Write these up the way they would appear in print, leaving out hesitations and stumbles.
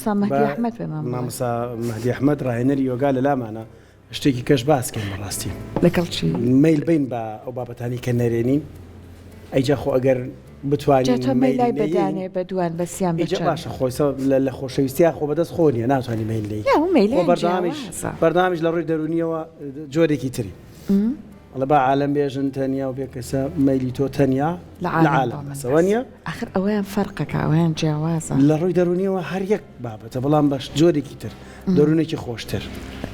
مامۆستا مەهدی ئەحمەد پێ مامۆستا مەهدی ئەحمەد ڕاهێنەری یۆگا لە لامانە شتێکی کەش باسکەین بەڕاستی لەگەڵ چی میل بین بە ئەو بابەتانی کە نەرێنین ئەیجا خۆ ئەگەر بتوانین تۆ مەیلای بەدانێ بە دوان بەسییان بچە باشە خۆیسە لە خۆشەویستیا خۆ بەدەست خۆ نیە ناتوانانی میل لی بەردامیش لە ڕووی دەرونیەوە جۆرێکی تری الله با عالم بيجن تانيا وبيكسا ميليتو تانيا العالم سوانيا آخر أوان فرقك أوان جوازا لروي دروني وهريك بابا تبلان باش جوري كتر دروني كي خوشتر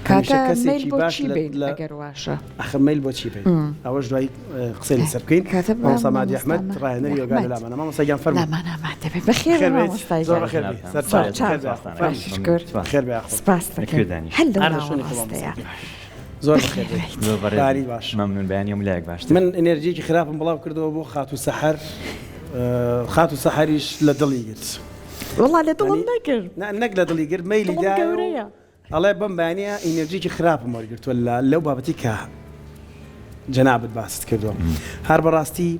كاتا ميل بوتشي بين أجرواشة آخر ميل بوتشي بين أوج دوي قصير سبكين ما صمادي أحمد راهنري وقال لا ما مصيان فرم لا ما أنا ما تبي بخير ما مصيان زور خير شكر خير بأخو سباستك هلا والله زۆر باری باش ممنون بەیانیم لایەک باش من ئەنێرجیکی خراپم بڵاو کردەوە بۆ خات و سەحەر خات و سەحەریش لە دڵی گرت والله لە دڵم نەکرد نەک لە دڵی گرت مەیلی دایە ئەڵێ بەم بەیانە ئەنێرجیکی خراپم وەرگرتووە لەو بابەتی کە جەنابەت باست کردووە هەر بەڕاستی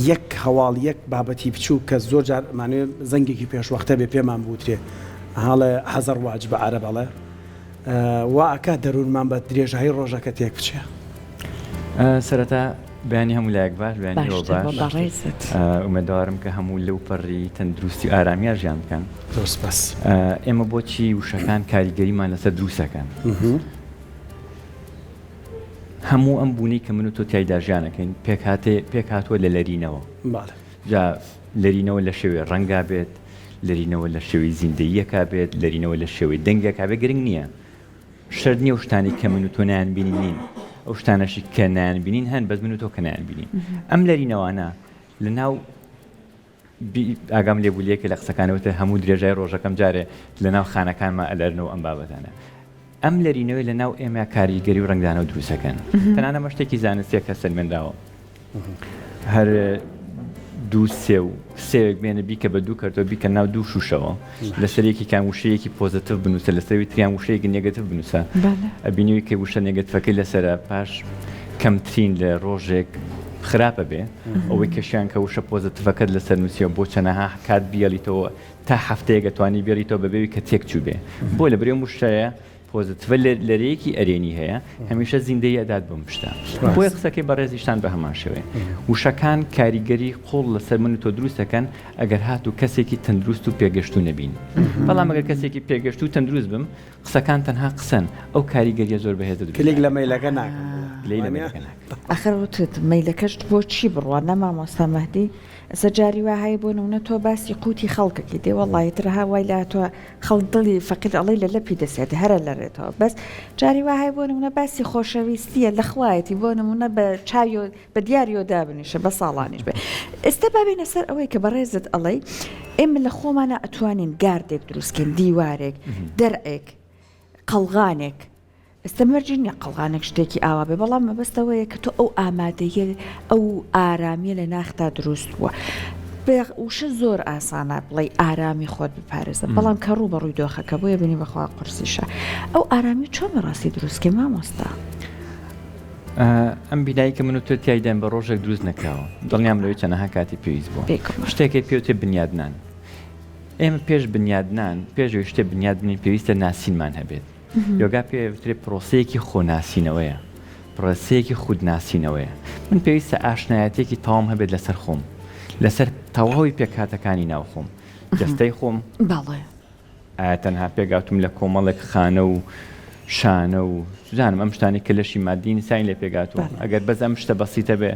یەک هەواڵ یەک بابەتی بچوو کە زۆر جار مانوێ زەنگێکی پێشوەختە بێ پێمان بوترێ هەڵێ حەزەر واجب عەرەب ئەڵێ واکە دەروونمان بە درێژایی ڕۆژەکە تێک بچێ سەرەتا بەیانی هەموو لایەک باش بەیانیەوە باش ئومێدوارم کە هەموو لەو پەڕی تەندروستی و ئارامیە ژیان بکەن دۆسپەس ئێمە بۆچی وشەکان کاریگەریمان لەسەر دروستەکەن هەموو ئەم بوونی کە من و تۆ تایدا ژیانەکەین پێک هاتووە لە لەرینەوە جا لەرینەوە لە شێوێ ڕەنگا بێت لەرینەوە لە شێوەی زیندەییەکە بێت لەرینەوە لە شێوەی دەنگێکا بێ گرنگ نییە شەرت نییە و شتانی کە من و تۆ نایانبینین نین ئەو شتانەشی کە نایانبینین هەن بەس من و تۆ کە نایانبینین ئەم لەرینەوانە لە ناو ئاگام لێبولیەکە لە قسەکانەوەتە هەموو درێژای ڕۆژەکەم جارێ لە ناو خانەکانمان ئەلەرنەوە ئەم بابەتانە ئەم لەرینەوەی لە ناو ئێمە کاریگەری و ڕنگدانە و دروستەکەن تەنانە شتێکی زانستیە کە سەرمێنراوە هەر دوو سێ و سێوێک بێنە بیکە بە دوو کەرتەوە بیکە ناو دوو شوشەوە لەسەرێکی کان وشەیەکی پۆزتیڤ بنووسە لەسەروی تریان وشەیەکی نێگەتیڤ بنووسە ئەبینیوی کە وشە نێگەتیڤەکەی لەسەرە پاش کەمترین لە ڕۆژێک خراپە بێ ئەوەی کەشیان کە وشە پۆزتیڤەکەت لەسەر نووسیەوە بۆ چەنەها کات بیێڵیتەوە تا هەفتەیە دەتوانی بێڵیتەوە بەبێوی کە تێک چوو بێ بۆ لە برێ وشەیە پۆزتیڤە لەرەیەکی ئەرێنی هەیە هەمیشە زیندەی ئەدات بم شتە بۆیە قسەکەی بەڕێزیشتان بە هەمان شێوێ وشەکان کاریگەری قوڵ لەسەر من و تۆ دروستەکەن ئەگەر هات و کەسێکی تەندروست و پێگەشتوو نەبین بەڵام ئەگەر کەسێکی پێگەشت و تەندروست بم قسەکان تەنها قسەن ئەو کاریگەریە زۆر بەهێز کلێک لە مەیلەکە ناکەن ئەخر وتت مەیلەکەشت بۆ چی بڕوە نەما مامۆستا مەهدی ئەسە جاری وا هەیە بۆ نمونە تۆ باسی قوتی خەڵکەکی دێ وەڵڵی ترها وای لا تۆ خەڵک دڵی فەقیر ئەڵی لە لەپی دەسێت هەرە لەڕێتەوە بەس جاری وا هەیە بۆ نمونە باسی خۆشەویستیە لە خوایەتی بۆ نمونە بە چاوی بە دیاریۆ دابنیشە بە ساڵانیش بێ ئێستا بابێنە سەر ئەوەی کە بەڕێزت ئەڵی ئێمە لە خۆمانە ئەتوانین گاردێک دروستکەین دیوارێک دەرعێک قەڵغانێک ئێستەمەرجی نیە قەڵغانێک شتێکی ئاوا بێ بەڵام مەبەستەوەیە کە تۆ ئەو ئامادەیە ئەو ئارامیە لە ناختا دروست بووە وشە زۆر ئاسانە بڵێ ئارامی خۆت بپارێزە بەڵام کە ڕوو بە ڕووی دۆخەکە بۆیە بینی بەخوا قورسیشە ئەو ئارامی چۆن بەڕاستی دروستکە مامۆستا ئەم بینایی کە من و تۆ تیایدان بە ڕۆژێک دروست نەکراوە دڵنیام لەوەی چەنەها کاتی پێویست بووە شتێکی پێوتێ بنیادنان ئێمە پێش بنیادنان پێشەوەی شتێ بنیادبنین پێویستە ناسینمان هەبێت یۆگا پێوترێ پرۆسەیەکی خۆناسینەوەیە پرۆسەیەکی خودناسینەوەیە من پێویستە ئاشنایەتێکی تەواو هەبێت لەسەر خۆم لەسەر تەواوی پێکهاتەکانی ناو خۆم دەستەی خۆم باڵێ ئایا تەنها پێگاتوم لە کۆمەڵێک خانە و شانە و زانم ئەم شتانی کە لەشی مادی نساین لێ پێگاتوە ئەگەر بەس ئەم شتە بەسیتە بێ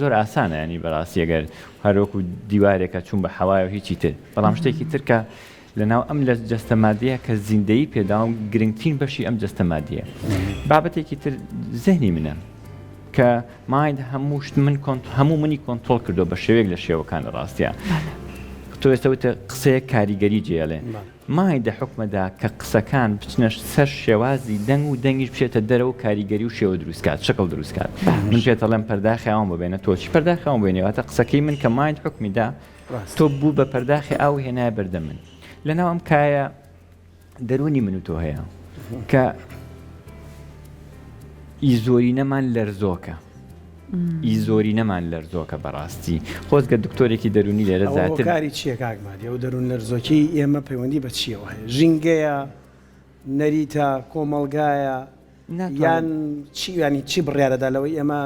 زۆر ئاسانە ینی بەڕاستی ئەگەر هەروەکو دیوارێکە چوون بە حەوایە و هیچی تر بەڵام شتێکی ترکە لەناو ئەم لە جەستەمادیە کە زیندەی پێدا و گرنگترین بەشی ئەم جەستەمادیە بابەتێکی تر زەهنی منە کە ماید هەموو منی کۆنتڕۆڵ کردو بە شێوەیەک لە شێوەکان لە ڕاستیە تۆ ئێستاوتە قسەیە کاریگەری جێڵێ مایدە حکمەدا کە قسەکان بچنە سەر شێوازی دەنگ و دەنگیش بچێتە دەرەوە کاریگەری و شێوە دروستکات شکل دروستکات من پێتەڵێم پەرداخی ئەوم ببێنە تۆچی پەرداخی ئەوم بێنێواتە قسەکەی من کە مایند حکمیدا تۆ بوو بە پەرداخی ئاو هێنایە بەردە من لەناو ئەم کایە دەرونی من و تۆ هەیە کە ئیزۆرینەمان لەرزۆکە ئیزۆری نەمان لەرزۆکە بەڕاستی خۆزگە دکتۆرێکی دەرونی لێرە زیاتر کاری چییە کاکمادی ئەو دەروون لەرزۆکی ئێمە پەیوەندی بە چیەوە هەیە ژینگەیە نەریتە کۆمەلگایە یان ینی چی بڕیارەدا لەوەی ئێمە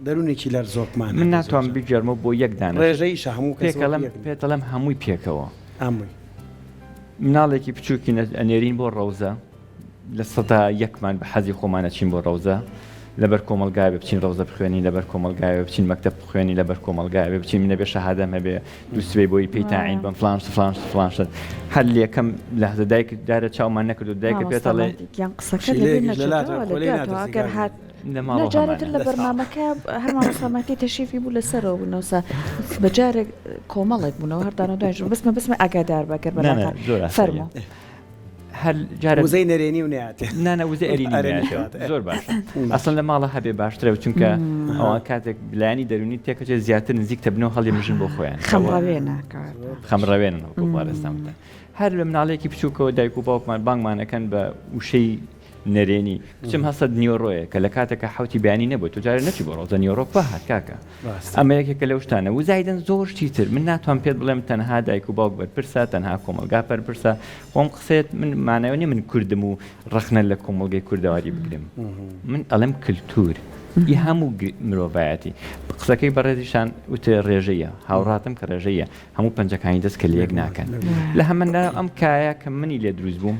دەرونێکی لەرزۆکمان من ناتوان بیجەرمە بۆ یەکدان ڕێژەیش هەموو پێتەڵم هەمووی پێکەوە ئەمووی مناڵێکی بچووکی ئەنێرین بۆ ڕەوزە لە سەدا یەکمان بە حەزی خۆمانە چین بۆ ڕەوزە لەبەر کۆمەلگای بچین ڕەوزە بخوێنی لەبەر کۆمەلگای بچین مەکتەب بخوێنی لەبەر کۆمەلگای بچین منە بێ شەهادەم هەبێ دووسێ بۆی پێی تاعین بم فلانش هەر لەکەم لە دایک دارە چاومان نەکرد و دایکە پێتەڵێ ئەگەر هات نەجارێتر لە بەرنامەکە هەرمان سامەتی تەشریفی بوو لەسەرەوە بوونەوەسا بەجارێک کۆمەڵێک بوونەوە هەردانە دوای بسمە ئاگادار بەگەر بەڵاتە فەرمۆ هەر جارە وزەی نەرێنی و نێات نانە وزە ئەرینی زۆر باش ئەسڵ لە ماڵە هەبێ باشترە چونکە ئەوان کاتێک لایانی دەرونی تێکەچێ زیاتر نزیک تەبنەوە هەڵی مژن بۆ خۆیان خەمڕەوێنن وەڵێستامدا هەر لە مناڵێکی بچووکەوە دایک و باوکمان بانگمانەکەن بە وشەی نەرێنی بچم هەسەد نیۆڕۆیە کە لە کاتێکە حوتی بیانی نەبوو تو جارە نەچی بۆ ڕۆزە نیۆڕۆ هات کاکە ئەمە یەکێکە لەو شتانە و زایدەن زۆر شتی تر من ناتوان پێت بڵێم تەنها دایک و باوک بەرپرسە تەنها کۆمەلگا پەرپرسە خۆم قسێت من مانەوە من کوردم و ڕخنە لە کۆمەلگەی کوردەواری بگرم من ئەڵێم کللتور ئی هەموو مرۆڤایەتی قسەکەی بەڕێزیشان وتێ ڕێژەیە هاوڕاتم کە ڕێژەیە هەموو پەنجەکانی دەست کە لەیەک ناکەن لە هەمەدا ئەم کایە کە منی لێ دروست بووم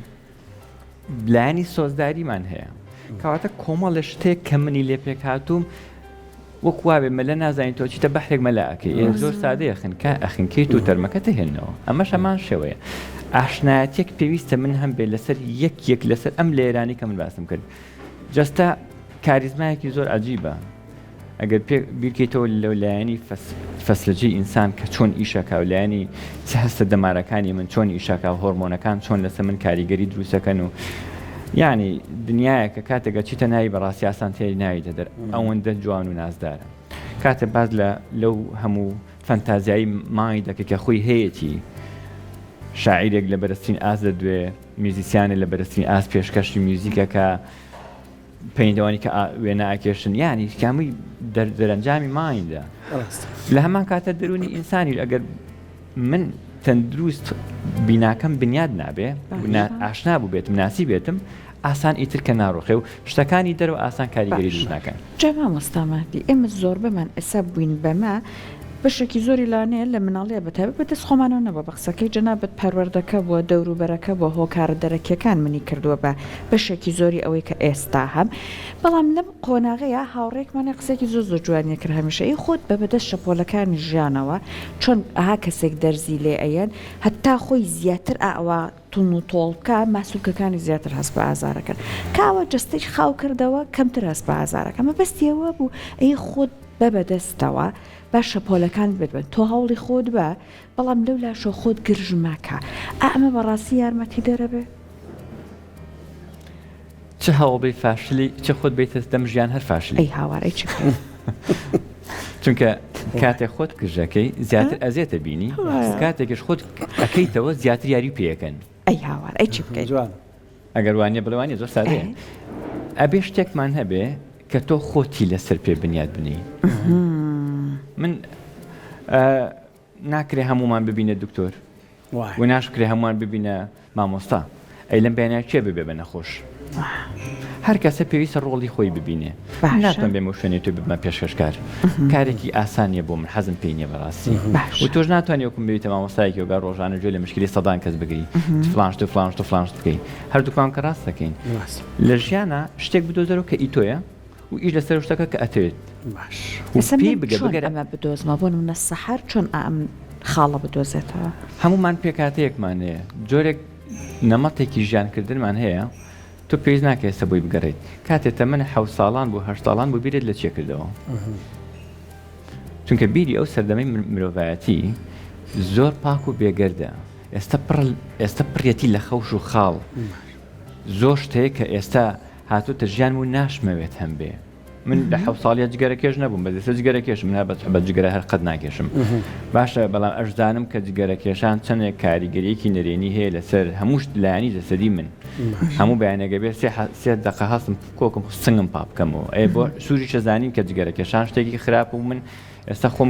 لایانی سۆزداریمان هەیە کەواتە کۆمەڵە شتێک کە منی لێ پێک هاتووم وەکوواێ مە لە نازانین تۆ چیتە بەحرێک مەلاکەی زۆر سادەیە خنکە ئەخینکەیت و تەرمەکەتە هێنەوە ئەمەش هەمان شێوەیە ئاشنایەتێک پێویستە من هەم بێ لەسەر یەک لەسەر ئەم لێرانی کە من باسم کرد جەستە کاریزمایەکی زۆر عجیبە ئەگەر بیرکەیتەوە لەو لایەنی فەسلجی ئینسان کە چۆن ئیشەکە و لایەنی چ هەستە دەمارەکانی من چۆن ئیشەکە و هۆرمۆنەکان چۆن لەسەر من کاریگەری دروستەکەن و یعنی دنیایەکە کاتێکگە چیتە ناوی بەڕاستی ئاسان تێری ناوی دەدەر ئەوەندە جوان و نازدارە کاتێ باز لەو هەموو فەنتازیایی مای دەکە کە خۆی هەیەی شاعیرێک لە بەرزترین ئاز دەدوێ میوزیسیانە لە بەرزترین ئاز پێشکەشی میوزیکەکە پەیدەوانی کە وێنە ئاکێشن یانی کامی دەرەنجامی مایندا لە هەمان کاتە دەرونی ئینسانی ئەگەر من تەندروست بیناکەم بنیاد نابێ ئاشنا بوو بێتم ناسی بێتم ئاسان ئیتر کە ناڕۆخێ و شتەکانی دەرەوە ئاسان کاریگەری دروست ناکەن جەما مستامەدی ئێمە زۆر بەمان ئێستا بووین بەمە بەشێکی زۆری لانەیە لە مناڵەیە بەتابێت بەدەست خۆمانەوە نەبە بە قسەکەی جەنابەت پەروەردەکە بۆ دەوروبەرەکە بۆ هۆکارە دەرەکیەکان منی کردووە بە بەشێکی زۆری ئەوەی کە ئێستا هەم بەڵام لەم قۆناغەیە هاوڕێکمانە قسێکی زۆر زۆر جوانیە کرد هەمیشە ئەی خۆت بە بەدەست شەپۆلەکانی ژیانەوە چۆن ئاها کەسێک دەرزی لێ ئەیەن هەتا خۆی زیاتر ئاوا تون و تۆڵکە ماسوولکەکانی زیاتر هەست بە ئازارەکەن کاوە جستەی خاو کردەوە کەمتر هەست بە ئازارەکە ئەمە بەستیەوە بوو ئەی خۆت بە بەدەستەوە باش شەپۆلەکان بێت تۆ هەوڵی خۆت بە بەڵام لەو لاشۆ خۆت گرژ ماکە ئەمە بەڕاستی یارمەتی دەرەبێ چ هەوڵی فاشلی چه خۆت بیتە دەم ژیان هەر فاشلی ئەی هاوارەی چ چونکە کاتێک خۆت گژەکەی زیاتر ئەزێتە بینی کاتێکش خۆت ئەەکەیتەوە زیاتر یاری پێەکەن ئەی هاوار ئەی چی بکەیت ئەگەر وانە بڵوانی زۆر سادەیە ئەبێ شتێکمان هەبێ کە تۆ خۆتی لەسەر پێ بنیاد بنی من ناکرێ هەمومان ببینە دکتۆر و ناشکرێ هەمووان ببینە مامۆستا ئەی لەم بەیانە چێ ببێ بە نەخۆش هەر کەسە پێویستە ڕۆڵی خۆی ببینێ ناتوان بێمە شوێنێت تو ببمە پێشکەشکار کارێکی ئاسانیە بۆ من حەزم پێی نییە بەڕاستی و تۆش ناتوانانی وەکم بێتە مامۆستایەکی وگا ڕۆژانە گوێ لە مشکلی سەدان کەس بگری فلانش بکەی هەردووکان کە ڕاست دەکەین لە ژیانە شتێک بدۆزەرەوە کە ئیتۆیە و ئیش لەسەر شتەکە کە ئەتەوێت ئەمە بدۆزمە بۆ منە سەحەر چۆن ئەم خاڵە بدۆزێتەوە هەمومان پێکاتەیەکمان هەیە جۆرێک نەمەتێکی ژیانکردنمان هەیە تۆ پێویست ناکە ئێستا بۆی بگەڕێیت کاتێتە من 7 ساڵان بۆ 8 ساڵان بۆ بیرێت لە چێ کردەوە چونکە بیری ئەو سەردەمەی مرۆڤایەتی زۆر پاک و بێگەردە ئێستا پڕەتی لە خەوش و خاڵ زۆر شتەیە کە ئێستا هاتوتە ژیان و ناشمەوێت هەم بێ من لە 7 ساڵی جگەرەکێش نەبووم بەدەستە جگەرەکێشم من بە جگەرە هەر قەت ناکێشم باشە بەڵام ئەشدانم کە جگەرەکێشان چەندێک کاریگەریەکی نەرێنی هەیە لەسەر هەموو لایانی جەسەدی من هەموو بەیانەگە بێت 3 دقە هەستم کۆکم سنگم پاپ بکەمەوە ئەی بۆ سووری شەزانین کە جگەرەکێشان شتێکی خراپ و من ئێستا خۆم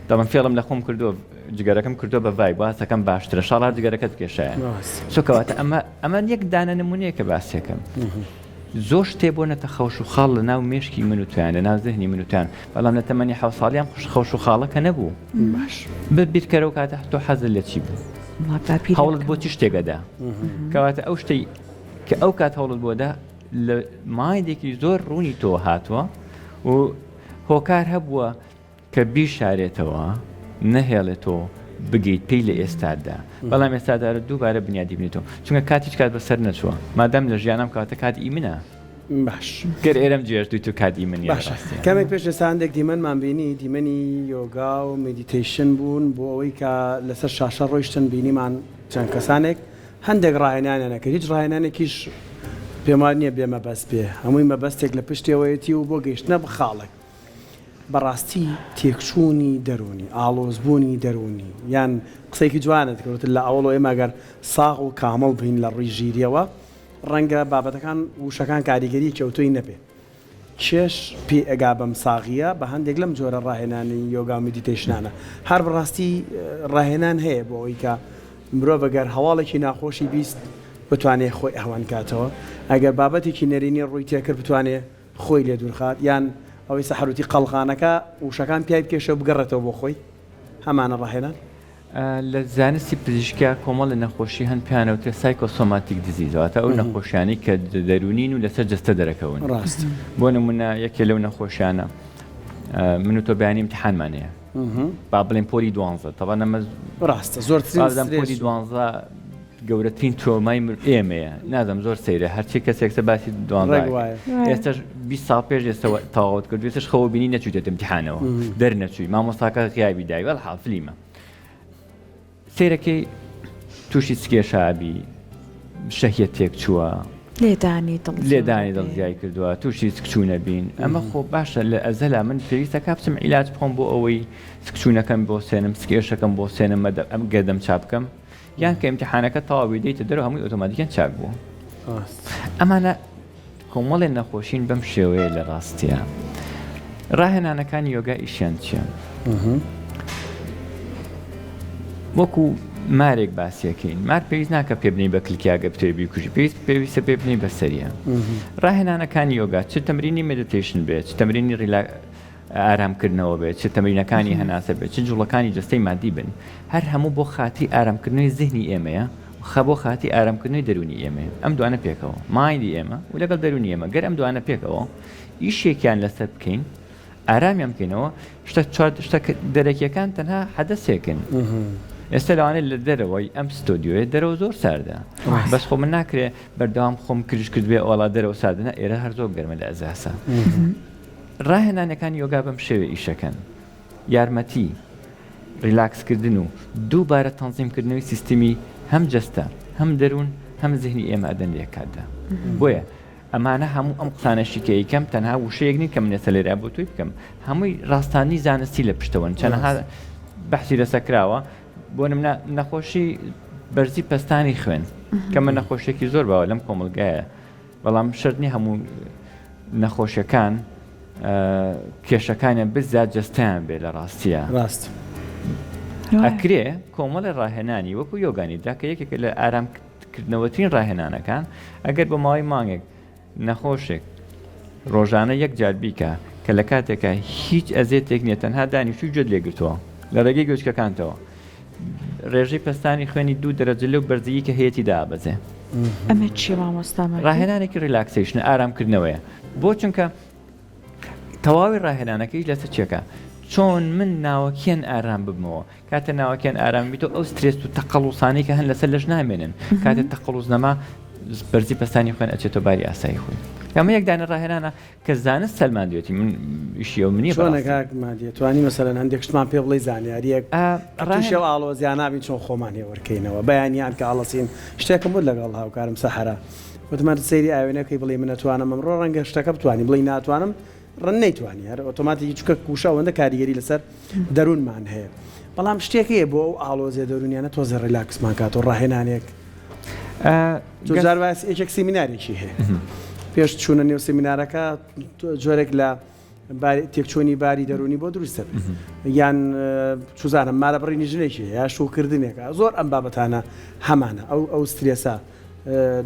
دەڵم فێڵم لە خۆم کردو جگەرەکەم کردو بە ڤای باسەکەم باشترە شاڵات جگەرەکەت کێشایە سوکەواتە ئەمە یەک دانە نمونەیە کە باسیەکەم زۆر شتێ بۆ نەتە خەوش و خاڵ لە ناو مێشکی من و تویان لە ناو زەهنی من و تویان بەڵام لە تەمەنی 7 ساڵیان خەوش و خاڵەکە نەبوو باش بیرکەرە و کاتە تۆ حەزت لە چی بوو هەوڵت بۆ چی شتێکەدا کەواتە ئەو شتەی کە ئەو کات هەوڵت بۆدا لە مایندێکی زۆر ڕوونی تۆ هاتووە و هۆکار هەبووە کە بیشارێتەوە نەهێڵێتەوە بگەیت پێی لە ئێستادا بەڵام ئێستادارە دووبارە بنیادی بنێتەوە چونکە کاتیش کات بەسەر نەچووە مادەم لە ژیانم کاتە کاتی منە باش گەر ئێرەم جێشتوی تو کاتی منی باش کەمێک پێش ئێستاندێک دیمەنمان بینی دیمەنی یۆگا و مدیتیشن بوون بۆ ئەوەی کە لەسەر شاشە ڕۆیشتن بینیمان چەند کەسانێک هەندێک ڕاهێنانیانە کە هیچ ڕاهێنانێکیش پێمان نییە بێمە بەست پێ هەمووی مەبەستێک لە پشتێوەیەتی و بۆ گەیشتنە بخاڵێک بەڕاستی تێکچوونی دەرونی ئاڵۆزبوونی دەرونی یان قسەیەکی جوانت کەوت لە ئەوڵۆ ئێمەگەر ساغ و کامەڵ بین لە ڕووی ژیریەوە ڕەنگە بابەتەکان وشەکان کاریگەری کەوتۆی نەبێ کێش پێ ئەگا بەم ساغیە بە هەندێک لەم جۆرە ڕاهێنانی یۆگا و مدیتیشنانە هەر بەڕاستی ڕاهێنان هەیە بۆ ئەوەی کە مرۆڤ ئەگەر هەواڵێکی ناخۆشی بیست بتوانێت خۆی ئەوان کاتەوە ئەگەر بابەتێکی نەرینی ڕووی تێکرد بتوانێت خۆی لێ دوورخات یان ئەوەی سەحروتی قەڵخانەکە وشەکان پیای بکێشە بگەڕێتەوە بۆ خۆی هەمانە ڕاهێنان لە زانستی پزیشکیا کۆمەڵ لە نەخۆشی هەند پیانەوترە سایکۆسۆماتیک دیزیزەوەتە ئەو نەخۆشیانی کە دەرونین و لەسەر جستە دەرەکەون ڕاست بۆ نمونە یەکێ لەو نەخۆشیانە من و تۆ بەیانی امتحانمانەیە با بڵێن پۆلی 12 تەوا نەمە ڕاستە زۆرترین پۆلی 12 گەورەترین تۆمای ئێمەیە نازم زۆر سەیرە هەرچی کەسێکسە باسی 12 ئێستاش 20 ساڵ پێش ئێستا تەواوت کرد ێستش خەوە بینی نەچوویتە امتحانەوە دەرنەچووی مامۆستاکە غیابی دای وەڵ حافلیمە سیرەکەی تووشی سکێشابی شەهیەت تێک چووە لێدانی دڵزیای کردووە تووشی سکچوونە بین ئەمە خۆ باشە لە ئەزەلا من پێویستە کاپچم عیلاج بخۆم بۆ ئەوەی سکچوونەکەم بۆ سێنم سکێشەکەم بۆ سێنم ئەم گەدەم چاپ بکەم یان کە امتحانەکە تەواوی دەیتە دەرەوە هەمووی ئۆتۆماتیکیان چاک بوو ئەمانە کۆمەڵێ نەخۆشین بەم شێوەیە لە ڕاستیە ڕاهێنانەکانی یۆگا ئیشیان چییە وەکو مارێک باسیەکەین مار پێویست ناکە پێبنی بە کلکیاگە بتێبی کوژی پێویستە پێبنی بەسەریە ڕاهێنانەکانی یۆگا چ تەمرینی مدیتیشن بێت چ تەمرینی ئارامکردنەوە بێت چ تەمرینەکانی هەناسە بێت چ جوڵەکانی جستەی مادی بن هەر هەموو بۆ خاتی ئارامکردنەوەی ذهنی ئێمەیە بۆ خاتی ئارامکردنەوەی دەرونی ئێمە ئەم دوانە پێکەوە مایندی ئێمە و لەگەڵ دەرونی ئێمە گەر ئەم دوانە پێکەوە ئیشێکیان لەسەر بکەین ئارامیان بکەینەوە شتە دەرەکیەکان تەنها حەدەسێکن ئێستا لەوانێت لە دەرەوەی ئەم ستۆدیۆیە دەرەوە زۆر ساردە بەس خۆ من ناکرێ بەردەوام خۆم کرد بێ ئۆڵا دەرەوە ساردنە ئێرە هەر زۆر گەرمە لە ئەزاسە ڕاهێنانەکان یۆگا بەم شێوە ئیشەکەن یارمەتی ریلاکسکردن و دووبارە تەنزیمکردنەوەی سیستمی هەم جەستە هەم دەروون هەم ذهنی ئێمە ئەدەن لێکاتدا بۆیە ئەمانە هەموو ئەم قسانەشی کە یەکەم تەنها وشەیەک نین کە من ئێستا لێرا بۆ توی بکەم هەمووی ڕاستانی زانستی لە پشتەوەن چەندەها بەحسی لەسەکراوە بۆ نەخۆشی بەرزی پەستانی خوێن کە من نەخۆشیێکی زۆر باوە لەم کۆمەلگایە بەڵام شردنی هەموو نەخۆشیەکان کێشەکانیان بزیاد جەستیان بێ لە ڕاستیە ڕاست ئەکرێ کۆمەڵی ڕاهێنانی وەکو یۆگانیدا کە یەکێک لە ئارامکردنەوەترین ڕاهێنانەکان ئەگەر بە ماوەی مانگێک نەخۆشێک ڕۆژانە یەک جار بیکە کە لە کاتێکە هیچ ئەزێتێک نیە تەنها دانیشتوی جۆت لێگرتووە لە ڕێگەی گوێچکەکانتەوە ڕێژەی پستانی خوێنی 2 دەرەجە لەو بەرزیی کە هەیەی دابەزێ ئەمە چی مامۆستامە ڕاهێنانێکی ریلاکسیشن ئارامکردنەوەیە بۆ چونکە تەواوی ڕاهێنانەکەی لەسەر چێکە چۆن من ناوەکیان ئارام ببمەوە کاتە ناوەکیان ئارام بیتەوە ئەو سترێس و تەقەڵوسانەی کە هەن لەسەر لەش نامێنن کاتێک تەقەڵوز نەما بەرزی پستانی خوێن ئەچێتە باری ئاسایی خۆی ئەمە یەکدانە ڕاهێنانە کە زانست سەلماندوێتی من ئیشی ئەو منی توانی مەسەرەن هەندێک شتمان پێ بڵێ زانیاریەک ڕاشەوە ئاڵۆزیان نابین چۆن خۆمانی وەرکەینەوە بەیانیان کە ئاڵەسین شتێکم بود لەگەڵ هاوکارم سەحرا وتمان سەیری ئاوێنەکەی بڵێ من نەتوانم ئەمڕۆ ڕەنگە شتەکە بتوانانی بڵێ ناتوانم ڕەن نەیتوانی هەر ئۆتۆماتیکی چکە کوشە ئەوەندە کاریگەری لەسەر دەروونمان هەیە بەڵام شتێکەیە بۆ ئەو ئاڵۆزیە دەرونیانە تۆزە ڕیلاکسمان کات و ڕاهێنانێک جار یەکێک سیمینارێکی هەیە پێش چوونە نێو سیمینارەکە جۆرێک لە تێکچۆنی باری دەرونی بۆ دروستە یان چوزانم مارە بڕینی ژنێکی یا شوکردنێکە زۆر ئەم بابەتانە هەمانە ئەو سترێسا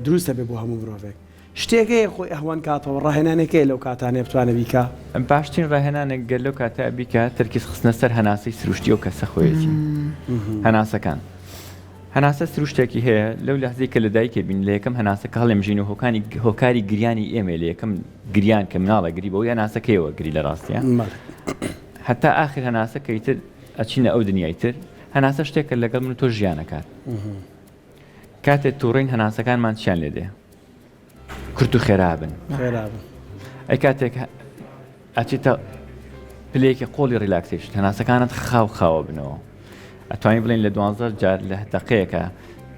دروستە بێ بۆ هەموو مرۆڤێک شتێکەیە خۆی ئەهوان کاتەوە ڕاهێنانێکەیە لەو کاتانێ بتوانە بیکە باشترین ڕاهێنانێک گەر لەو کاتە بیکە تەرکیز خستنە سەر هەناسەی سروشتی و کەسە خۆیەتی هەناسەکان هەناسە سروشتێکی هەیە لەو لەحزەی کە لە دایکێ بین لە یەکەم هەناسەکە هەڵێمژین و هۆکاری گریانی ئێمە لە یەکەم گریان کە مناڵە گری بەوەی هەناسەکەیەوە گری لە ڕاستیە هەتا ئاخر هەناسەکەی تر ئەچینە ئەو دنیای تر هەناسە شتێکە لەگەڵ من و تۆ ژیانەکات کاتێک تووڕین هەناسەکانمان چیان لێ دێ کورت و خێرابن ئەی کاتێک ئەچیتە پلەیەکی قۆڵی ریلاکسیشن هەناسەکانت خاوە بنەوە ئەتوانین بڵێن لە 12 جار لە دەقەیەکە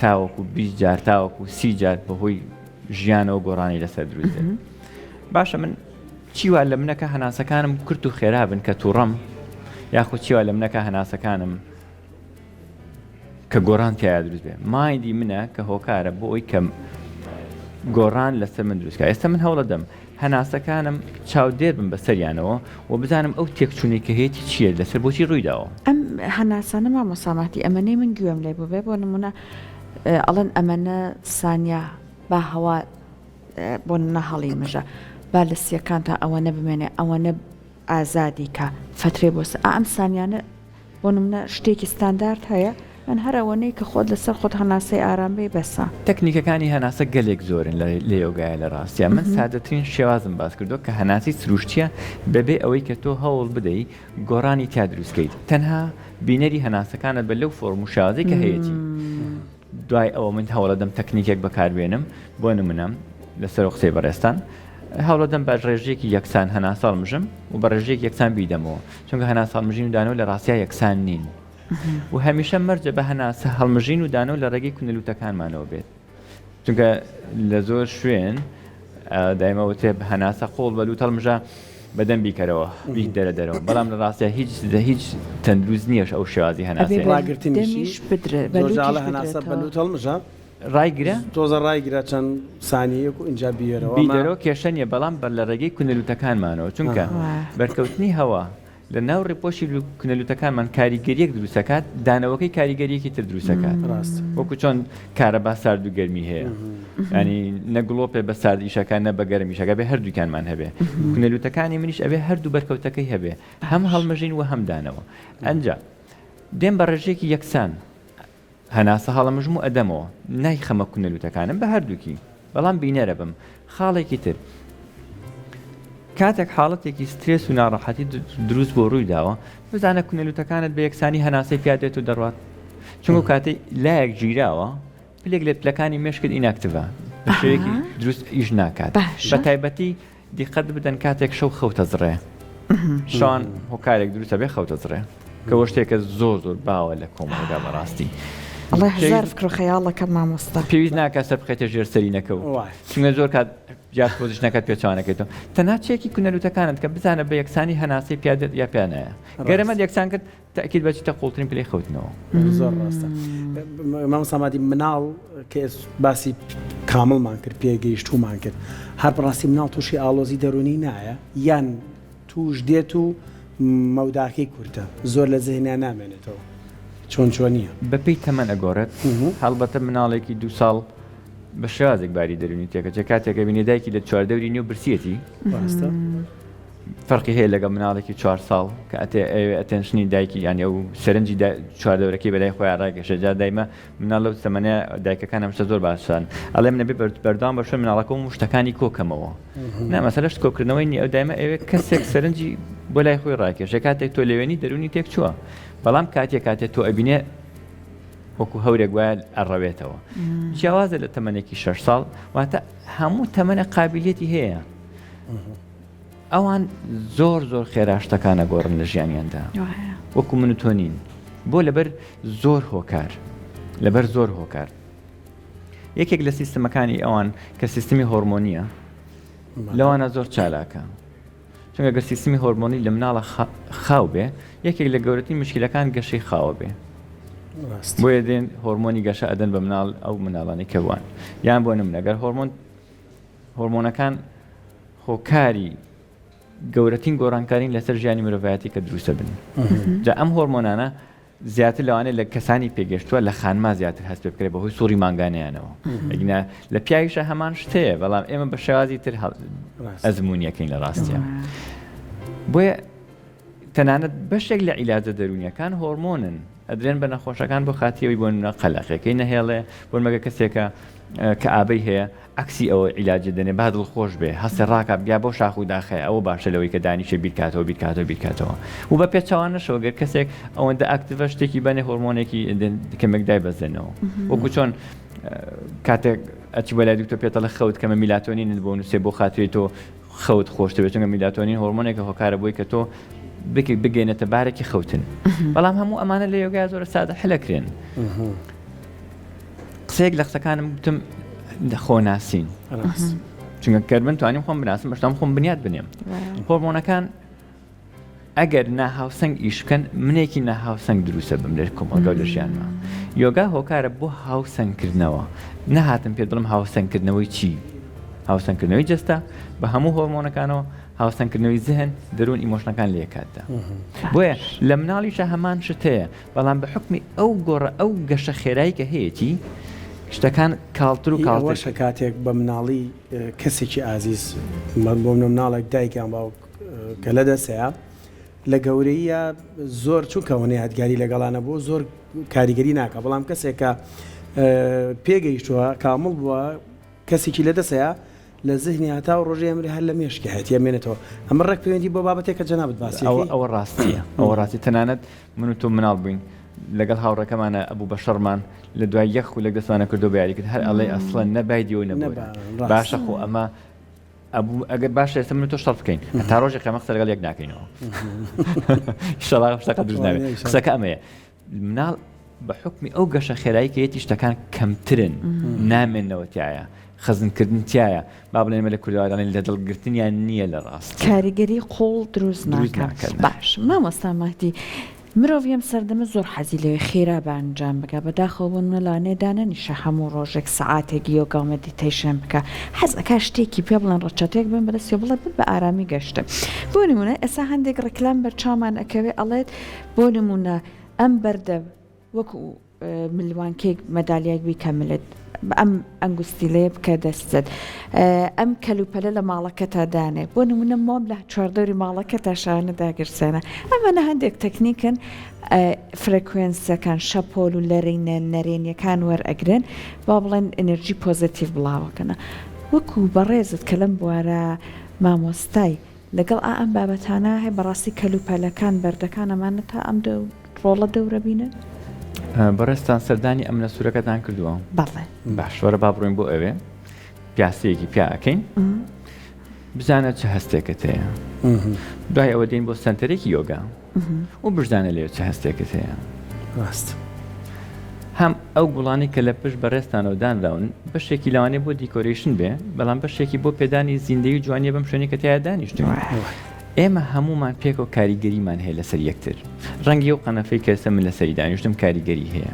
تاوەکو 20 جار تاوەکو 30 جار بەهۆی ژیانەوە گۆڕانی لەسەر دروستە باشە من چیوا لە منەکە هەناسەکانم کورت و خێرابن کە تووڕەم یاخود چیوا لە منەکە هەناسەکانم کە گۆڕان تایە دروست بێ مایندی منە کە هۆکارە بۆ ئەوی کەم گۆڕان لەسەر من دروستکە ئێستا من هەوڵە دەم هەناسەکانم چاودێر بم بەسەریانەوە و بزانم ئەو تێکچوونێکە هەیەی چییە لەسەر بۆچی ڕوویداوە ئەم هەناسانە مامۆساماتی ئەمەنەی من گوێم لێ بوو بێ بۆ نمونە ئەڵەن ئەمەنە سانیا با هەوا بۆ نەهەڵی مژە با لە سیەکان تا ئەوەنە بمێنێ ئەوەنە ئازادی کە فترێ بۆ ئەم سانیانە بۆ نمونە شتێکی ستاندارد هەیە من هەر ئەوەنەی کە خۆت لەسەر خۆت هەناسەی ئارامبێ بەسە تەکنیکەکانی هەناسە گەلێک زۆرن لە یۆگایە لە ڕاستیە من سادەترین شێوازم باس کردو کە هەناسی سروشتیە بەبێ ئەوەی کە تۆ هەوڵ بدەیت گۆڕانی تا دروستکەیت تەنها بینەری هەناسەکانت بە لەو فۆرم و شازی کە هەیەی دوای ئەوە من هەوڵە دەم تەکنیکێک بەکاربێنم بۆ نمونەم لەسەر قسەی بەڕێستان هەوڵە دەم بە ڕێژەیەکی یەکسان هەناساڵ مژم و بە ڕێژەیەک یەکسان بیدەمەوە چونکە هەناساڵ مژین و دانەوە لە ڕاستیا یەکسان نین و هەمیشە مەرجە بە هەناسە هەڵمژین و دانەوە لە ڕێگەی کونەلووتەکانمانەوە بێت چونکە لە زۆر شوێن دایمەوتێ هەناسە قۆڵ بەلووت هەڵمژە بەدەم بیکەرەوە بیت دەرەوە بەڵام لە ڕاستە هیچ تەندروست نییەش ئەو شێوازی هەناسە هەناسە بەلووت هەڵمژە ڕایگرە تۆزە ڕایگرە چەند سانیەک و اینجا بیێرەوە بیدەرەوە کێشە نیە بەڵام بەر لە ڕێگەی کونەلووتەکانمانەوە چونکە بەرکەوتنی هەوا لە ناو ڕێپۆشی کونەلووتەکانمان کاریگەریەک دروستەکات دانەوەکەی کاریگەریەکی تر دروستەکات وەکو چۆن کارەبا سارد و گەرمی هەیە ینی نەگڵۆپێ بە سارد ئیشەکان نە بە گەرمیشەکە بێ هەردووکانمان هەبێ کونەلووتەکانی منیش ئەبێ هەردوو بەرکەوتەکەی هەبێ هەم هەڵمەژین و هەم دانەوە ئەنجا دێم بە ڕێژێکی یەکسان هەناسە هەڵەمژم و ئەدەمەوە نایخەمە کونەلووتەکانم بە هەردووکی بەڵام بینەرە بم خاڵێکی تر کاتێک حاڵەتێکی سترێس و ناڕەحەتی دروست بۆ ڕووی داوە بزانە کونەلووتەکانت بە یەکسانی هەناسەی پیادێت و دەڕات چونکە کاتێک لایەک گیراوە پلێک لە پلەکانی مێشکت ئیناکتیڤە بە شێوەیەکی دروست ئیش ناکات بە تایبەتی دیقەت بدەن کاتێک شەو خەوتە زڕێ شان هۆکارێک دروستە بێ خەوتە زڕێ کەەوە شتێکە زۆر باوە لە کۆمەڵگا بەڕاستی الله هزار فکر و خەیاڵەکە مامۆستا پێویست ناکات سەر بخێتە ژێر سەرینەکە و چونکە زۆر کات جات پۆزیشنەکەت پێچوانەکەیتەوە تەنها چێکی کونەلووتەکانت کە بزانە بە یەکسانی هەناسەی پیادێت یا پیانایە گەرەمە یەکسان کرد تاکید بەچیتە قوڵترین پلەی خەوتنەوە زۆر ڕاستە مامۆستا مناڵ کە باسی کامڵمان کرد پێگەیشتومان کرد هەر بەڕاستی مناڵ تووشی ئاڵۆزی دەرونی نایە یان توش دێت و مەوداکەی کورتە زۆر لە زەهنیان نامێنێتەوە چۆن نییە بەپێی تەمەن ئەگۆڕێت هەڵبەتە مناڵێکی 2 ساڵ بە شێوازێک باری دەرونی تێکە کاتێکە بینێ دایکی لە 4 دەوری نیو برسیەتی فەرقی هەیە لەگە مناڵێکی 4 ساڵ کە ئەتەنشنی دایکی یانی ئەو سەرنجی 4 دەورەکەی بەلای خۆیان ڕاکێشەجا دایمە مناڵ لەو تەمەنە دایکەکان هەمشتە زۆر باشان ئەڵێ منە بەردەوام بەشە مناڵەکە و شتەکانی کۆکەمەوە نامەسەلەشت کۆکردنەوەی نی ئەو دایمە ئەوێ کەسێک سەرنجی بۆ لای خۆی ڕاکێشە کاتێک تۆ لەوێنی دەرونی تێک چووە بەڵام کاتێک تۆ ئەبینێ وەکو هەورێک وایە ئەڕەوێتەوە جیاوازە لە تەمەنێکی 6 ساڵ واتە هەموو تەمەنە قابلیەتی هەیە ئەوان زۆر خێراشتەکانە گۆڕن لە ژیانیاندا وەکو من و تۆ نین بۆ لەبەر زۆر هۆکار یەکێک لە سیستەمەکانی ئەوان کە سیستمی هۆرمۆنیە لەوانە زۆر چالاکە چونکە گەر سیستمی هۆرمۆنی لە مناڵە خاو بێ یەکێک لە گەورەترین مشکلەکان گەشەی خاوە بێ بۆیە دێن هۆرمۆنی گەشە ئەدەن بە مناڵ ئەو مناڵانی کەوان یان بۆ نمونە گەر هۆرمۆنەکان خۆکاری گەورەترین گۆڕانکارین لەسەر ژیانی مرۆڤایەتی کە دروستە بن جا ئەم هۆرمۆنانە زیاتر لەوانێت لە کەسانی پێگەشتووە لە خانما زیاتر هەست پێ بکرێت بەهۆی سووری مانگانیانەوە ئەگنە لە پیاویشە هەمان شتەیە بەڵام ئێمە بە شێوازی تر ئەزمونیەکەین لە ڕاستیە بۆیە تەنانەت بەشێک لە عیلاجە دەرونیەکان هۆرمۆنن ئەدرێن بە نەخۆشەکان بۆ خاتیەوەی بۆ قەلەقەکەی نەهێڵێ بۆ مەگە کەسێکە کە ئابەی هەیە عکسی ئەوە عیلاجە دەنێ با دڵخۆش بێ هەستە ڕاکە بیا بۆ شاخ و داخەیە ئەوە باشە لەوەی کە دانیشە بیرکاتەوە و بە پێچەوانەشەوە گەر کەسێک ئەوەندە ئاکتیڤە شتێکی بەنێ هۆرمۆنێکی کەمێک دایبەزێنەوە وەکو چۆن کاتێک ئەچی بەلای دوکتۆر پێتەڵە خەوت کەمە میلاتۆنین بۆ نووسێ بۆ خاتوێت تۆ خەوت خۆشتە بێت چونکە میلاتۆنین هۆرمۆنێکە هۆکارە بۆی کە تۆ بگەینێتە بارێکی خەوتن بەڵام هەموو ئەمانە لە یۆگای زۆرە سادە حلەکرێن قسەیەک لە قسەکانم گوتم خۆناسین چونکە گەر من توانیم خۆم بناسم بەشتام خۆم بنیاد بنێم هۆرمۆنەکان ئەگەر ناهاوسەنگ ئیش بکەن منێکی ناهاوسەنگ دروستە بم لێ کۆمەڵگە لە ژیانمە یۆگا هۆکارە بۆ هاوسەنگکردنەوە نەهاتم پێ دڵم هاوسەنگکردنەوەی چی هاوسەنگکردنەوەی جەستە بە هەموو هۆرمۆنەکانەوە هاوسەنگکردنەوەی زهن دەروون ئیمۆشنەکان لێکاتدا بۆیە لە مناڵیشە هەمان شتەیە بەڵام بە حکمی ئەو گۆڕە ئەو گەشە خێرایی کە هەیەی شتەکان کاڵتر و کاڵتر کاتێک بە مناڵی کەسێکی ئازیز بۆ مناڵێک دایکیان باوک کە لە دەسەیە لە گەورەیە زۆر چووکەوەنێ هەتگاری لەگەڵانە بۆ زۆر کاریگەری ناکە بەڵام کەسێکە پێگەیشتووە کامڵ بووە کەسێکی لە دەسەیە لە زهنی هەتا و ڕۆژێ ئەمری هەر لە مێشکی هەیە مێنێتەوە ئەمە ڕێک پەیوەندی بۆ بابەتێکە جەنابەت باسی ئەوە ڕاستیە ئەوە ڕاستی تەنانەت من و تۆ مناڵ بووین لەگەڵ هاوڕەکەمانە ئەبوو بە شەڕمان لە دوای یەخ و لە دەستوانە کردو بە یاریکرد هەر ئەڵێ ئەسڵەن نەبایدیەوە نەبووە باشە خۆ ئەمە ئەگەر باشە ئێستا من تۆ شەڕ بکەین تا ڕۆژێک قیامەت قسە لەگەڵ یەک ناکەینەوە ئینشەڵڵا شتەکە دروست نابێت قسەکە ئەمەیە مناڵ بە حکمی ئەو گەشە خێراییکەیەتی شتەکان کەمترن نامێنەوە تایە خەزنکردن تایە با بڵێن لە کوردوادانین لە دڵگرتنیان نییە لە ڕاست کاریگەری قوڵ دروست ناکات باش مامۆستا مەهدی مرۆڤ ئەم سەردەمە زۆر حەزی لەوێ خێرا بە ئەنجام بکە بەداخەوە لەلانێ دانەنیشە هەموو ڕۆژێک سەعاتێک یۆگا و مەدیتەیشن بکە حەزەکە شتێکی پێ بڵێن ڕەچەتێک بن بەدەستی بڵێ بە ئارامی گەشتە بۆ نمونە ئێستا هەندێک ڕکلام بەرچاومان ئەکەوێ ئەڵێت بۆ نمونە ئەم بەردە وەکو ملوانکێک مەدالیای بیکەملێت ئەم ئەنگوستیلەیە بکە دەستت ئەم کەلوپەلە لە ماڵەکەتا دانێ بۆ نمونە مۆم لە چواردەوری ماڵەکە تا شانە داگرسێنە ئەمەە هەندێک تەکنیکن فرێکوێنسەکان شەپۆل و لەرینە نەرێنیەکان وەرئەگرن با بڵێن ئەنرژی پۆزتیڤ بڵاوەکەنە وەکو بەڕێزت کە لەم بوارە مامۆستای لەگەڵ ئەم بابەتانە هەیە بەڕاستی کەلوپەلەکان بەردەکان ئەمانە تا ئەم ڕۆڵە دەورە بینن بەڕێستان سەردانی ئەم لە سوورەکەتان کردووە بەڵێ باشوەرە با بڕۆین بۆ ئەوێ پیاسەیەکی پیاکەین بزانە چه هەستێکت هەیە دوای ئەوە دێن بۆ سنتەرێکی یۆگا و بزانە لێ چه هەستێکت هەیە ڕاست هەم ئەو گوڵانی کە لە پشت بەڕێستانەوە دانراون بەشێکی لەوانێ بۆ دیکۆریشن بێ بەڵام بەشێکی بۆ پێدانی زیندەی جوانیە بەم شوێنی کە تیا دانیشتوین ئێمە هەمومان پێک و کاریگەریمان هەیە لەسەر یەکتر ڕەنگی و قەنەفەی کەسە من لەسەری دانیشتم کاریگەری هەیە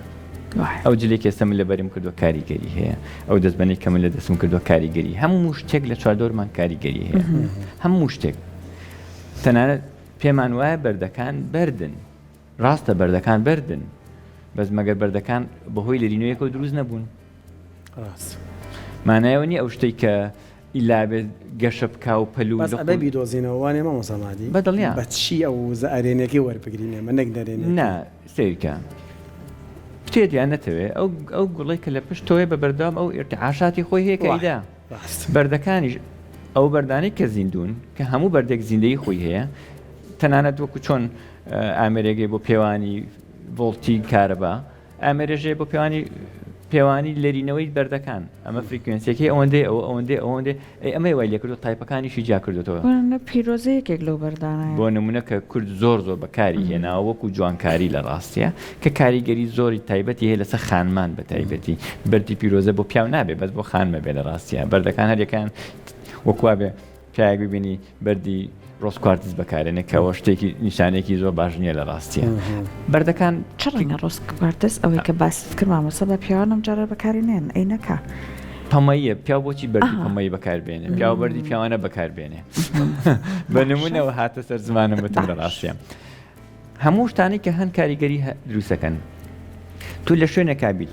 ئەو جلێک کێسە من لە بەرم کردووە کاریگەری هەیە ئەو دەستبەنەی کە من لە دەستم کردووە کاریگەری هەموو شتێک لە چواردۆرمان کاریگەری هەیە هەموو شتێک تەنانەت پێمان وایە بەردەکان بەردن ڕاستە بەردەکان بەردن بەس مەگەر بەردەکان بەهۆی لەرینەوەیەکەوە دروست نەبوون مانایەوە نیە ئەو شتێک کە ئیلابێت گەشە بکا و پەلو بەس بیدۆزینەوە وانێ مامۆسامادی بەدڵیان بەچی ئەو ئەرێنێکی وەربگرینێ من نەک دەرێنێ نا سیرکە شتێتیان نەتەوێ ئەو گوڵی کە لە پشتۆیە بە بەردەوام ئەو ئێرتعاشاتی خۆی هەیە کە ئیدا بەردەکانیش ئەو بەردانەی کە زیندون کە هەموو بەردێک زیندەی خۆی هەیە تەنانەت وەکو چۆن ئامێرێگەی بۆ پێوانی ڤۆڵتی کارەبا ئامێرێژێ بۆ پێوانی لەرینەوەی بەردەکان ئەمە فریکوێنسیەکەی ئەوەندەی ئەوەندەی ئەمەی وای لێ کردو تایپەکانیشی جا کردوەوە پیرۆزەیەکێک لەو بەردانە بۆ نمونە کە کورد زۆر بەکاری هێناوە وەکو جوانکاری لە ڕاستیە کە کاریگەری زۆری تایبەتی هەیە لەسەر خانمان بە تایبەتی بەردی پیرۆزە بۆ پیاو نابێت بەس بۆ خانمە بێ لە ڕاستیە بەردەکان هەریەکان وەکووا بێ پیاوێک ببینی بەردی ڕۆسکواردز بەکارێنێت کەەوە شتێکی نیشانێکی زۆر باش نییە لە ڕاستیە بەردەکان چ ڕەنگە ڕۆسکواردز ئەوەی کە باست کرد مامۆستا بە پیاوانم جارە بەکارێنێن ئەی نەکا پەمەیە پیا بۆچی بەردی پەمەی بەکاربێنێ پیا بەردی پیاوانە بەکاربێنێ بە نمونەوە هاتە سەر زمانم بەتم لە ڕاستیە هەموو شتانی کە هەن کاریگەری دروستەکەن تو لە شوێنێکا بیت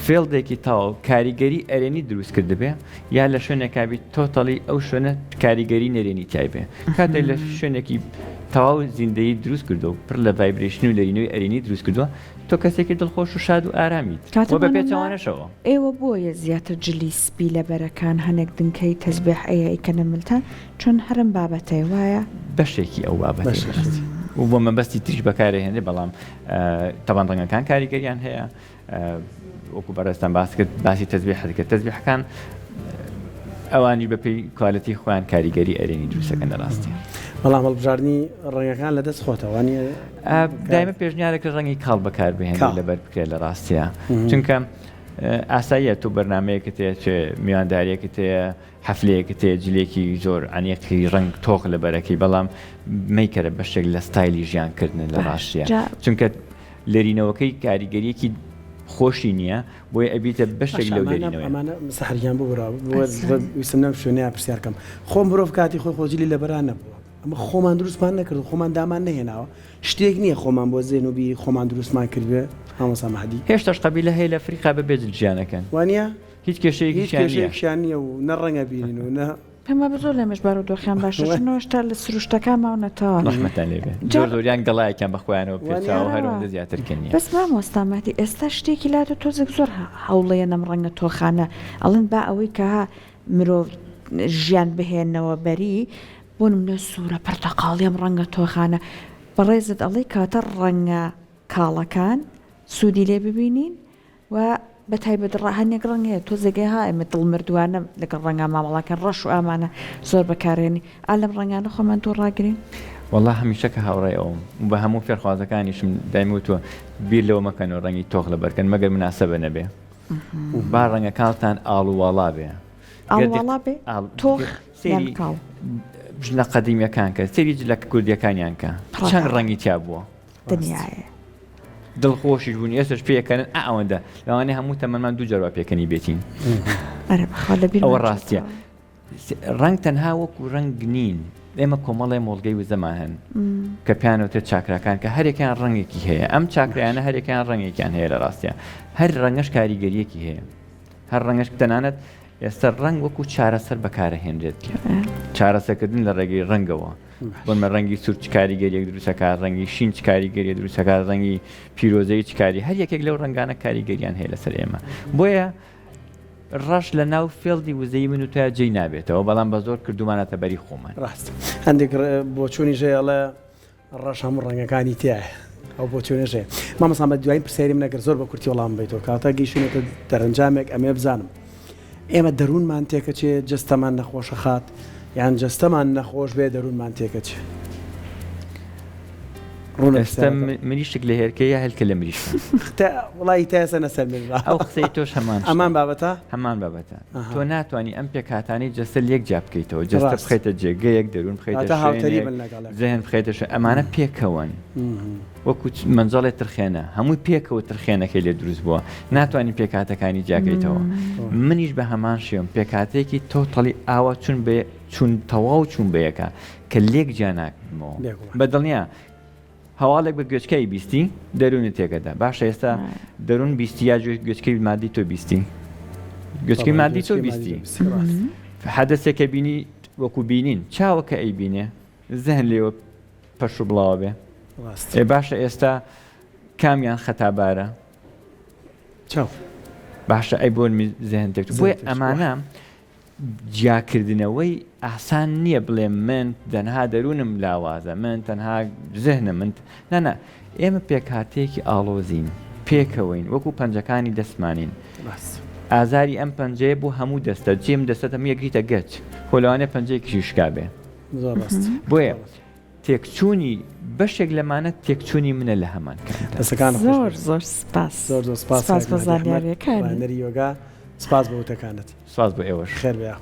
فێڵدێکی تاو کاریگەری ئەرێنی دروست کردبێ یا لە شوێنێکا بیت تۆتەڵی ئەو شوێنە کاریگەری نەرێنی تایبێ کاتێک لە شوێنێکی تەواو زیندەی دروست کردو و پڕ لە ڤایبرێشن و لەرینەوەی ئەرێنی دروست کردووە تۆ کەسێکی دڵخۆش و شاد و ئارامیت بە پێچەوانەشەوە ئێوە بۆیە زیاتر جلی سپی لە بەرەکان هەنێک دنکەی تەزبیح ئەیە ئیکەنە ملتان چۆن هەرم بابەتەی وایە بەشێکی ئەو بابەت و بۆ مەبەستی تریش بەکارهێنێ بەڵام تەبان ڕەنگەکان کاریگەریان هەیە وەکو بەڕێستان باس کرد باسی تەزبیح حەزەکە تەزبیحەکان ئەوانی بەپێی کوالەتی خۆیان کاریگەری ئەرێنی دروستەکەن لە ڕاستی بەڵام هەڵبژاردننی ڕەنگەکان لە دەست خۆتەوەوانی دایمە پێشنیارێکە ڕەنگی کاڵ بەکاربهێنێ لەبەر بکرێت لە ڕاستیە چونکە ئاساییە تو بەرنمەیەکت هەیە چێ میوانداریەکت هەیە حەفلەیەکت هەیە جلێکی زۆر ئەنیەکی ڕنگ تۆق لە بەرەکەی بەڵام مەیکەرە بەشێک لە ستایلی ژیانکردن لە ڕاستیە چونکە لێرینەوەکەی کاریگەریەکی خۆشی نییە بۆی ئەبیتە بەشێک لەو ئەمانە سەحریان بووسم نەم شوێنەیە پرسیارکەم خۆم مرۆڤ کاتی خۆی خۆجلی لەبەران نەبووە ئەمە خۆمان دروستمان نەکرد خۆمان دامان نەهێناوە شتێک نییە خۆمان بۆ زێنوبی خۆمان دروستمان کردوێ هەمەسا مەحەدی هێشتاش قەبیلە هەیە لە ئەفریقا بەبێ جلجیانەکەن وانە هیچ کێشەیەکیشیان نییە و نەڕەنگە بینین و نە پێمە بزۆر لەمەش بار و دۆخیان باشەوەشتا لە سروشتەکان ماونەتەوە ڕەحمەتان لێبێ زۆر زۆریان گەڵایەکیان بەخۆیانەوە پێچاوە هەرەوەندە زیاترکردنی بەس مامۆستاماتی ئێستا شتێکی لاتە تۆزێک زۆر هەوڵەیە نەم ڕەنگە تۆخانە ئەڵێن با ئەوەی کە مرۆڤ ژیان بهێنەوە بەری بۆ نمونە سوورە پەرتەقاڵیەم ڕەنگە تۆخانە بەڕێزت ئەڵێ کاتە ڕەنگە کاڵەکان سوودی لێ ببینین و بە تایبەت هەنێک ڕەنگەیە تۆ زێگەی ها ئێمە دڵمردووانە لەگەڵ ڕەنگە مامەڵاکان ڕەش و ئامانە زۆر بەکارێنی ئالەم ڕەنگانە خۆمان تۆ ڕاگرین والله هەمیشە کە هاوڕێ ئەوم بە هەموو فێرخوازەکانیشم دایموتوە بیر لەوە مەکەنەوە ڕەنگی تۆخ لە بەرکەن مەگەر مناسەبە نەبێ با ڕەنگەکانتان ئاڵوواڵا بێ ئاڵوواڵا بێ تۆخ سێری لە قەدیمیەکان کە سێری لە کوردیەکانیان کە چەند ڕەنگی تیا بووە دنیاە دڵخۆشی بوون ئێستش پێکەن ئەوەندە لەوانەیە هەموو تەمەمان دوو جەروا پێکەنی بێتین ئەوە ڕاستیە ڕنگ تەنها وەکو ڕنگ نین ئێمە کۆمەڵی مۆڵگەی وزەمان هەن کە پیانەوتە چاکراکان کە هەرێکیان ڕەنگێکی هەیە ئەم چاکرایانە هەرێکیان ڕەنگێکیان هەیە لە ڕاستیە هەر ڕەنگەش کاریگەریەکی هەیە هەر ڕەنگەش تەنانەت ئێستا ڕنگ وەکو چارەسەر بەکارەهێنرێت چارەسەرکردن لە ڕێگەی ڕەنگەوە بۆمە ڕەنگی سوور چ کاریگەریەک دروستەکە ڕەنگی شین چ کاریگەری دروستەکە ڕەنگی پیرۆزەی چ کاری هەر یەکێک لەو ڕەنگانە کاریگەریان هەیە لەسەر ئێمە بۆیە ڕەش لە ناو فێڵدی وزەی من و تویا جێی نابێتەوە بەڵام بە زۆر کردومانەتە بەری خۆمان ڕاست هەندێک بۆ چۆنی ژێڵە ڕەش هەموو ڕەنگەکانی تایە ئەو بۆ چۆنێژێ مامەسان بە دوایین پرسیاریم نەکرد زۆر بە کورتی وەڵام بیتەوە کاتە گەیشتێتە دەرەنجامێک ئەمێ بزانم ئێمە دەروونمان تێکەچێ جستەمان نەخۆشە خات یان جستەمان نەخۆش بێ دەروونمان تێکەچێ ئێستا مریشک لە هێرکەیە هەلکە لە مریش وڵی تاسە نەسەر ئەو قسەی تۆش هەمان بابەتە هەمان بابەتە تۆ ناتوانانی ئەم پێکاتانی جەستە لێک جا بکەیتەوە جستە بخێتە جێگەیەک دەروون بخێتە زەهن بخێتەش ئەمانە پێکەوەن وەکو منجەڵێ ترخێنە هەمووی پێکەوە ترخێنەکەی لێ دروست بووە ناتوانانی پێکاتەکانی جاگەیتەوە منیش بە هەمان شێوم پێکاتێکی تۆتەڵی ئاوا چون تەواو چوون بەیەکە کە لێک جا ناکەمەوە بەدڵنیە هەواڵێک بە گوێچکەی بیستی دەروونی تێکەدا باشە ئێستا دەروون بیستی یا گوێچکەی مادی تۆ بیستی گوێچکەی مادی تۆ بیستی حەدەسێکە بینی وەکو بینین چاوەکە ئەی بینێ زەهن لێوە پەش و بڵاوە بێ باشە ئێستا کامیان خەتابارە باشە ئەی بۆ زەهن تێک بۆیە ئەمانە جیاکردنەوەی ئاسان نییە بڵێ من تەنها دەروونم لاوازە من تەنها زەهنە من نەنا ئێمە پێکاتێکی ئاڵۆزین پێکەوەین وەکو پەنجەکانی دەستمانین ئازاری ئەم پەنجەیە بۆ هەموو دەستە جێم دەستە یەکریتە گەچ خۆلەوانێ پەنجەیەکیشی شکابێ بۆیە تێکچوونی بەشێک لەمانە تێکچوونی منە لە هەمان زۆر زۆر سپاس زۆر سپاس بە زانیاریەکانی یۆگا سپاس بە وتەکانت سپاس بۆ ئێوەش خێر بێ